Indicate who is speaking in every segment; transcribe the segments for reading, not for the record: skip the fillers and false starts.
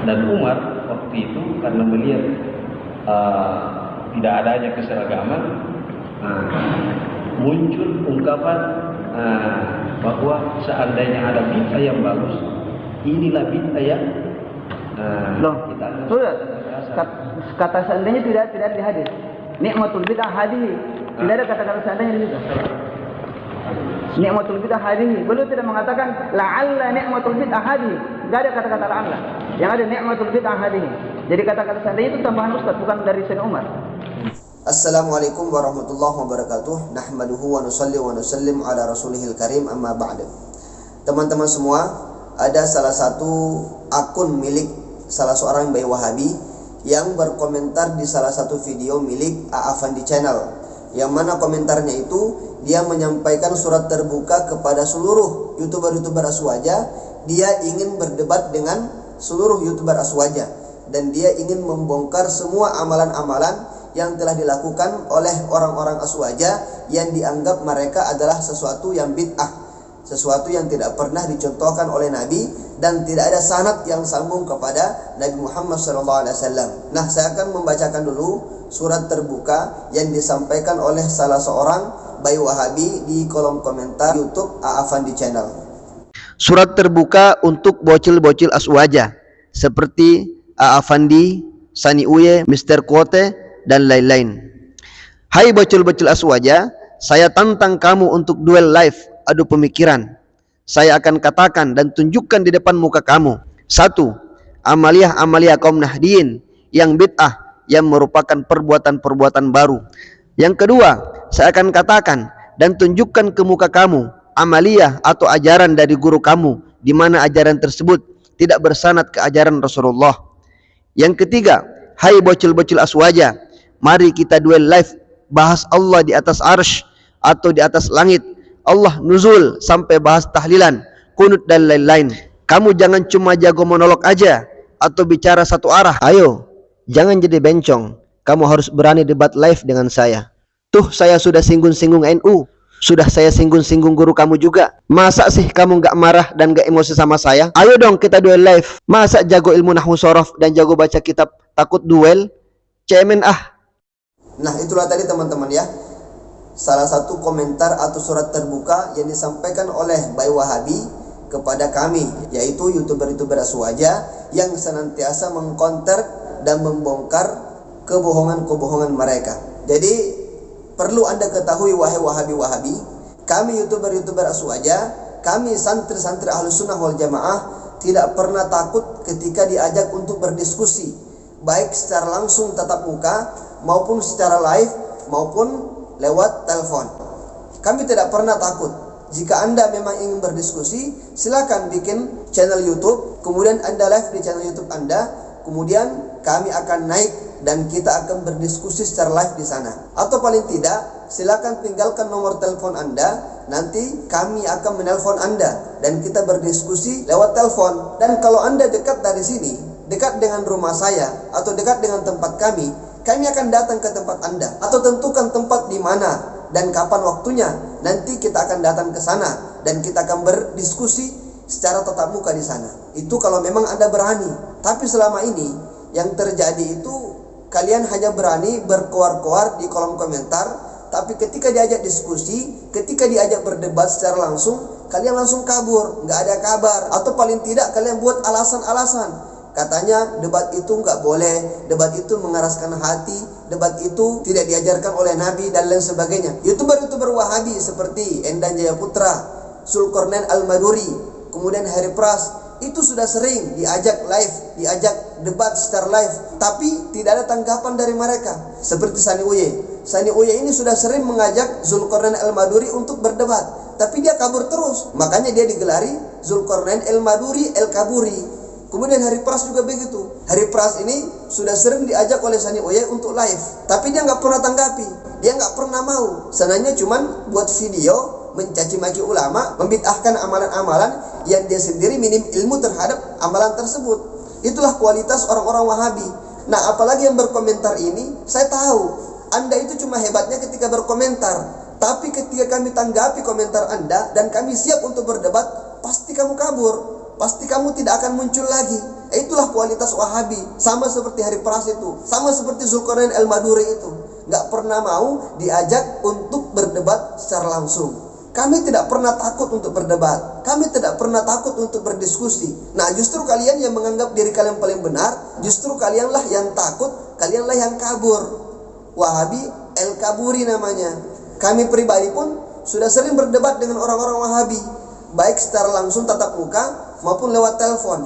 Speaker 1: Dan Umar waktu itu karena melihat tidak adanya keseragaman, muncul ungkapan bahwa seandainya ada bid'ah yang bagus, inilah bid'ah yang
Speaker 2: kata seandainya tidak ada di hadis. Nikmatul bid'ah hadhihi. Tidak ada kata-kata seandainya di situ. Nikmatul bid'ah hadhihi. Beliau tidak mengatakan la'alla nikmatul bid'ah hadhihi. Tidak ada kata-kata la'alla. Yang ada nikmatul bid'ah hadhihi. Jadi kata-kata seandainya itu tambahan Ustaz, bukan dari Sayyidina Umar.
Speaker 3: Assalamualaikum warahmatullahi wabarakatuh. Nahmaduhu wa nusalli wa nusallim ala rasulihil karim, amma ba'du. Teman-teman semua, ada salah satu akun milik salah seorang Bayi Wahabi yang berkomentar di salah satu video milik A'afandi Channel, yang mana komentarnya itu dia menyampaikan surat terbuka kepada seluruh YouTuber-YouTuber Aswaja. Dia ingin berdebat dengan seluruh YouTuber Aswaja, dan dia ingin membongkar semua amalan-amalan yang telah dilakukan oleh orang-orang Aswaja yang dianggap mereka adalah sesuatu yang bid'ah, sesuatu yang tidak pernah dicontohkan oleh Nabi dan tidak ada sanad yang sambung kepada Nabi Muhammad SAW. Nah, saya akan membacakan dulu surat terbuka yang disampaikan oleh salah seorang Bayi Wahabi di kolom komentar YouTube A'afandi Channel. Surat terbuka untuk bocil-bocil Aswaja seperti A'afandi, Sani Uye, Mr. Quote, dan lain-lain. Hai bocil-bocil Aswaja, saya tantang kamu untuk duel live adu pemikiran. Saya akan katakan dan tunjukkan di depan muka kamu. 1. Amaliyah kaum Nahdiyin yang bid'ah, yang merupakan perbuatan-perbuatan baru. Yang kedua, saya akan katakan dan tunjukkan ke muka kamu amaliyah atau ajaran dari guru kamu, di mana ajaran tersebut tidak bersanad ke ajaran Rasulullah. Yang ketiga, hai bocil-bocil Aswaja, mari kita duel live, bahas Allah di atas arsy atau di atas langit, Allah nuzul, sampai bahas tahlilan, kunut, dan lain-lain. Kamu jangan cuma jago monolog aja atau bicara satu arah. Ayo, jangan jadi bencong. Kamu harus berani debat live dengan saya. Tuh, saya sudah singgung-singgung NU, sudah saya singgung-singgung guru kamu juga. Masa sih kamu gak marah dan gak emosi sama saya? Ayo dong kita duel live. Masa jago ilmu nahwu sorof dan jago baca kitab takut duel? Cemen ah. Nah, itulah tadi teman-teman ya, salah satu komentar atau surat terbuka yang disampaikan oleh Bayi Wahabi kepada kami, yaitu YouTuber-YouTuber Aswaja yang senantiasa mengkonter dan membongkar kebohongan-kebohongan mereka. Jadi perlu Anda ketahui, wahai Wahabi-Wahabi, kami YouTuber-YouTuber Aswaja, kami santri-santri Ahlus Sunnah wal Jamaah tidak pernah takut ketika diajak untuk berdiskusi, baik secara langsung tatap muka maupun secara live maupun lewat telepon. Kami tidak pernah takut. Jika Anda memang ingin berdiskusi, silakan bikin channel YouTube, kemudian Anda live di channel YouTube Anda, kemudian kami akan naik dan kita akan berdiskusi secara live di sana. Atau paling tidak, silakan tinggalkan nomor telepon Anda, nanti kami akan menelpon Anda dan kita berdiskusi lewat telepon. Dan kalau Anda dekat dari sini, dekat dengan rumah saya atau dekat dengan tempat kami akan datang ke tempat Anda, atau tentukan tempat di mana dan kapan waktunya. Nanti kita akan datang ke sana dan kita akan berdiskusi secara tatap muka di sana. Itu kalau memang Anda berani. Tapi selama ini yang terjadi itu, kalian hanya berani berkoar-koar di kolom komentar, tapi ketika diajak diskusi, ketika diajak berdebat secara langsung, kalian langsung kabur, nggak ada kabar. Atau paling tidak kalian buat alasan-alasan. Katanya debat itu nggak boleh, debat itu mengeraskan hati, debat itu tidak diajarkan oleh Nabi, dan lain sebagainya. YouTuber-YouTuber Wahabi seperti Endan Jayaputra, Zulkarnain Al-Maduri, kemudian Harry Pras, itu sudah sering diajak live, diajak debat secara live, tapi tidak ada tanggapan dari mereka. Seperti Sani Uye. Sani Uye ini sudah sering mengajak Zulkarnain Al-Maduri untuk berdebat, tapi dia kabur terus. Makanya dia digelari Zulkarnain Al-Maduri El-Kaburi. Kemudian Harry Pras juga begitu. Harry Pras ini sudah sering diajak oleh Sani Uye untuk live, tapi dia nggak pernah tanggapi, dia nggak pernah mau. Senangnya cuman buat video mencaci maki ulama, membid'ahkan amalan-amalan yang dia sendiri minim ilmu terhadap amalan tersebut. Itulah kualitas orang-orang Wahabi. Nah, apalagi yang berkomentar ini, saya tahu Anda itu cuma hebatnya ketika berkomentar, tapi ketika kami tanggapi komentar Anda dan kami siap untuk berdebat, pasti kamu kabur. Pasti kamu tidak akan muncul lagi. Itulah kualitas Wahabi. Sama seperti Hari Pras itu, sama seperti Zulkarnain Al-Maduri itu, nggak pernah mau diajak untuk berdebat secara langsung. Kami tidak pernah takut untuk berdebat. Kami tidak pernah takut untuk berdiskusi. Nah, justru kalian yang menganggap diri kalian paling benar, justru kalianlah yang takut, kalianlah yang kabur. Wahabi El-Kaburi namanya. Kami pribadi pun sudah sering berdebat dengan orang-orang Wahabi, baik secara langsung tatap muka maupun lewat telepon.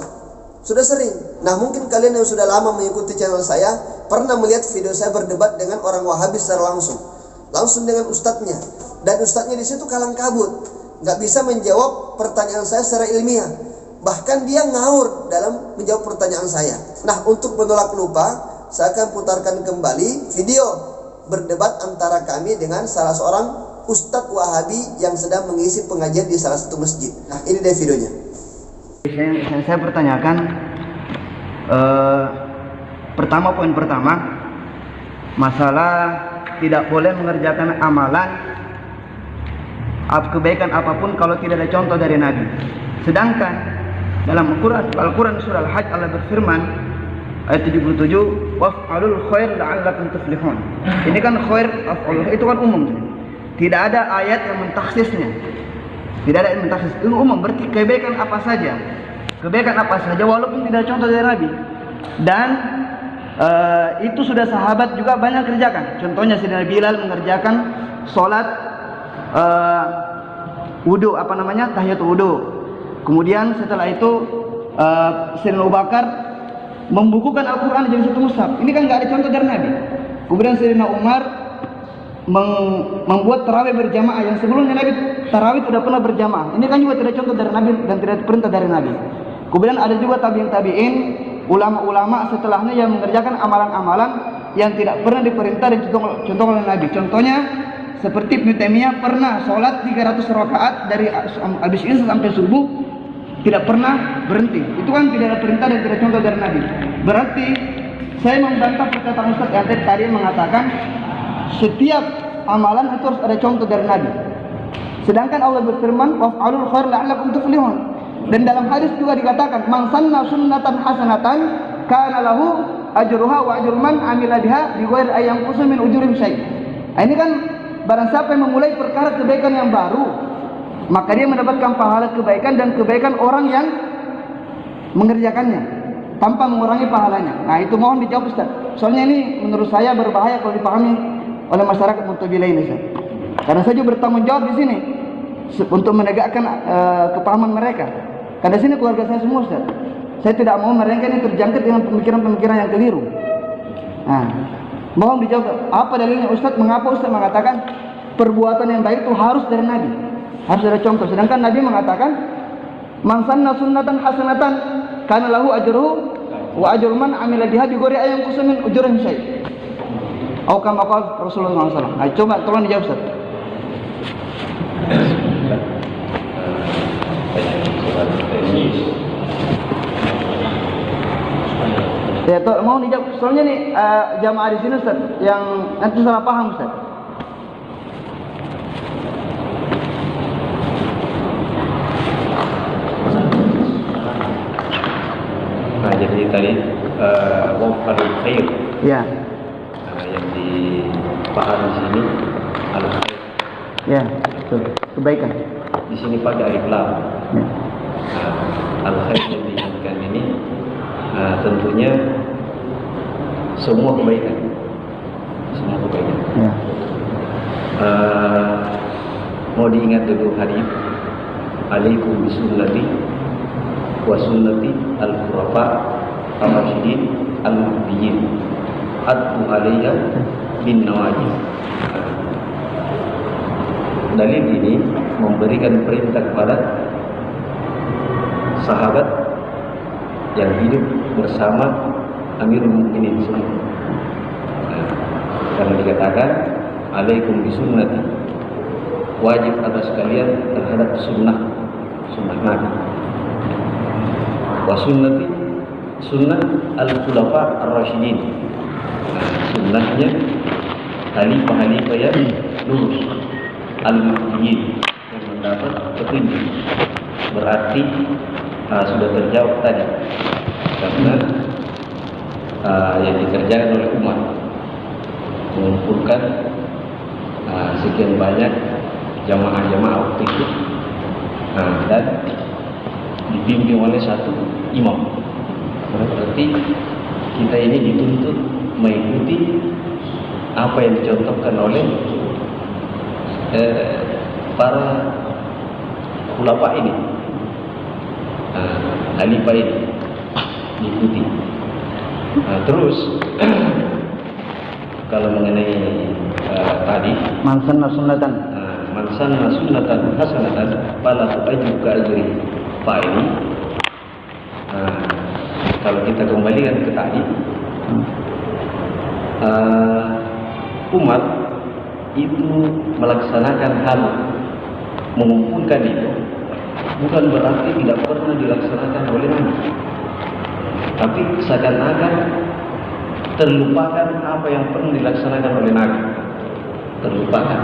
Speaker 3: Sudah sering. Nah, mungkin kalian yang sudah lama mengikuti channel saya pernah melihat video saya berdebat dengan orang Wahabi secara langsung dengan ustadznya. Dan ustadznya di situ kalang kabut, nggak bisa menjawab pertanyaan saya secara ilmiah. Bahkan dia ngaur dalam menjawab pertanyaan saya. Nah, untuk menolak lupa, saya akan putarkan kembali video berdebat antara kami dengan salah seorang ustadz Wahabi yang sedang mengisi pengajian di salah satu masjid. Nah, ini deh videonya.
Speaker 2: Yang saya pertanyakan, poin pertama, masalah tidak boleh mengerjakan amalan kebaikan apapun kalau tidak ada contoh dari Nabi. Sedangkan dalam Al-Quran surah Al-Hajj Allah berfirman ayat 77, waf'alul khair la'allakum tuflihun. Ini kan khair af'alul itu kan umum. Tidak ada ayat yang mentakhsisnya. Tidak ada yang mentaksis. Itu umum, berarti kebaikan apa saja. Kebaikan apa saja walaupun tidak contoh dari Nabi. Dan itu sudah sahabat juga banyak kerjakan. Contohnya Sayyidina Bilal mengerjakan sholat wudu, tahiyatul wudu. Kemudian setelah itu Sayyidina Abu Bakar membukukan Al-Quran jadi satu mushaf. Ini kan nggak ada contoh dari Nabi. Kemudian Sayyidina Umar membuat tarawih berjamaah yang sebelumnya Nabi tarawih tidak pernah berjamaah. Ini kan juga tidak contoh dari Nabi dan tidak perintah dari Nabi. Kemudian ada juga tabi'in, ulama-ulama setelahnya yang mengerjakan amalan-amalan yang tidak pernah diperintah dan contoh oleh Nabi. Contohnya seperti Ibnu Taimiyah pernah sholat 300 rakaat dari habis isya sampai subuh, tidak pernah berhenti. Itu kan tidak ada perintah dan tidak contoh dari Nabi. Berarti saya membantah perkataan Ustaz yang tadi mengatakan setiap amalan itu harus ada contoh dari Nabi. Sedangkan Allah berfirman, waf'alul khair la'allakum tuflihun. Dan dalam hadis juga dikatakan, man sanna sunnatan hasanatan kana lahu ajruha wa ajru man amila biha bighairi ayyanqusu min ujurihim syai'. Ini kan barang siapa yang memulai perkara kebaikan yang baru, maka dia mendapatkan pahala kebaikan dan kebaikan orang yang mengerjakannya tanpa mengurangi pahalanya. Nah, itu mohon dijawab Ustaz. Soalnya ini menurut saya berbahaya kalau dipahami oleh masyarakat Mu'tazilah ini, Ustaz. Karena saya juga bertanggung jawab di sini untuk menegakkan kepahaman mereka. Karena di sini keluarga saya semua, Ustaz. Saya tidak mau mereka ini terjangkit dengan pemikiran-pemikiran yang keliru. Nah, mohon dijawab, apa dalilnya Ustaz? Mengapa Ustaz mengatakan perbuatan yang baik itu harus dari Nabi? Harus ada contoh. Sedangkan Nabi mengatakan, man sanna sunnatan hasanatan kana lahu ajruhu wa ajru man amila biha bighairi ayyanqusu min ujurihim syai'. Atau kama qala Rasulullah SAW. Nah, coba tolong dijawab Ustaz. Ya, mau dijawab. Soalnya nih jamaah di sini Ustaz yang nanti salah paham Ustaz.
Speaker 1: Nah, jadi tadi waf'alul khair.
Speaker 2: Ya.
Speaker 1: Yang dipahami di sini al-khair.
Speaker 2: Ya, betul. Kebaikan.
Speaker 1: Di sini pakai alif lam.
Speaker 2: Ya.
Speaker 1: Al-khair yang diinginkan ini tentunya semua kebaikan. Semua kebaikan.
Speaker 2: Ya.
Speaker 1: Mau diingat dulu hadis alaikum bisunnati wa sunnati al-khulafa ar-rasyidin al-mahdiyyin addu alaiha bin nawajib. Dalil ini memberikan perintah kepada sahabat yang hidup bersama Amirul Mukminin semua. Karena dikatakan alaikum bisunnati, wajib atas kalian terhadap sunnah Nabi. Wa sunnati, sunnah al-khulafa ar-rasyidin. Sunnahnya khalifah-khalifah yang lurus, al-mahdiyyin, yang mendapat petunjuk. Berarti sudah terjawab tadi karena yang dikerjakan oleh umat mengumpulkan sekian banyak jamaah-jamaah waktu itu dan dibimbing oleh satu imam. Berarti kita ini dituntut mengikuti apa yang dicontohkan oleh para ulama ini, khalifah ini, diikuti. Terus kalau mengenai tadi
Speaker 2: Man sanna sunnatan
Speaker 1: hasanatan fala tu'ajju ka ajri fa'ili. Kalau kita kembalikan ke tadi, umat itu melaksanakan hal mengumpulkan itu bukan berarti tidak pernah dilaksanakan oleh Nabi, tapi seakan-akan terlupakan apa yang pernah dilaksanakan oleh Nabi, terlupakan.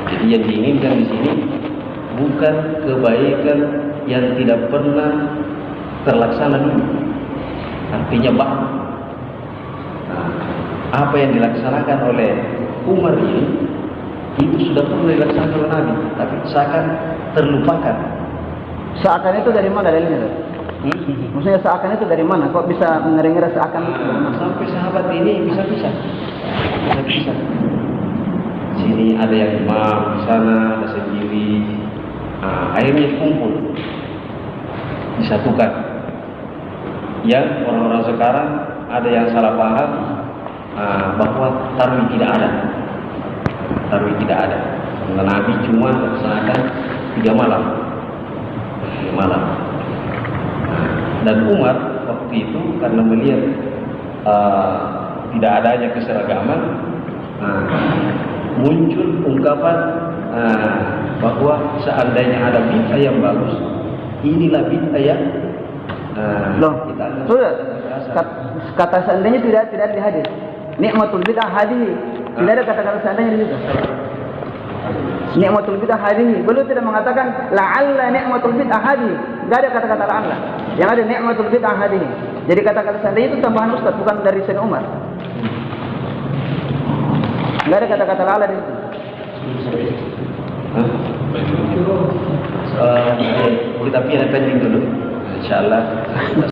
Speaker 1: Jadi yang diinginkan di sini bukan kebaikan yang tidak pernah terlaksana dulu, artinya baru. Apa yang dilaksanakan oleh Umar ini itu sudah pernah dilaksanakan oleh Nabi, tapi seakan terlupakan.
Speaker 2: Seakan itu dari mana dalilnya? Maksudnya seakan itu dari mana? Kok bisa ngeri-ngeri seakan itu?
Speaker 1: Sampai sahabat ini bisa-bisa. Sini ada yang imam, di sana ada sendiri. Akhirnya kumpul, disatukan. Yang orang-orang sekarang ada yang salah paham bahwa tarawih tidak ada. Tarawih tidak ada. Karena Nabi cuma melaksanakan 3 malam. 3 malam. Dan Umar waktu itu karena melihat tidak adanya keseragaman, muncul ungkapan bahwa seandainya ada bid'ah yang bagus, inilah bid'ah yang kita
Speaker 2: sudah kata seandainya tidak ada di hadis. Nikmatul bid'ah hadhihi. Tidak ada kata-kata seandainya di situ. Nikmatul bid'ah hadhihi. Beliau tidak mengatakan la'alla nikmatul bid'ah hadhihi. Tidak ada kata-kata la'alla. Yang ada nikmatul bid'ah hadhihi. Jadi kata-kata seandainya itu tambahan Ustaz, bukan dari Sayyidina Umar. Tidak ada kata-kata la'alla di situ.
Speaker 1: Kita pilih pending dulu, insyaallah.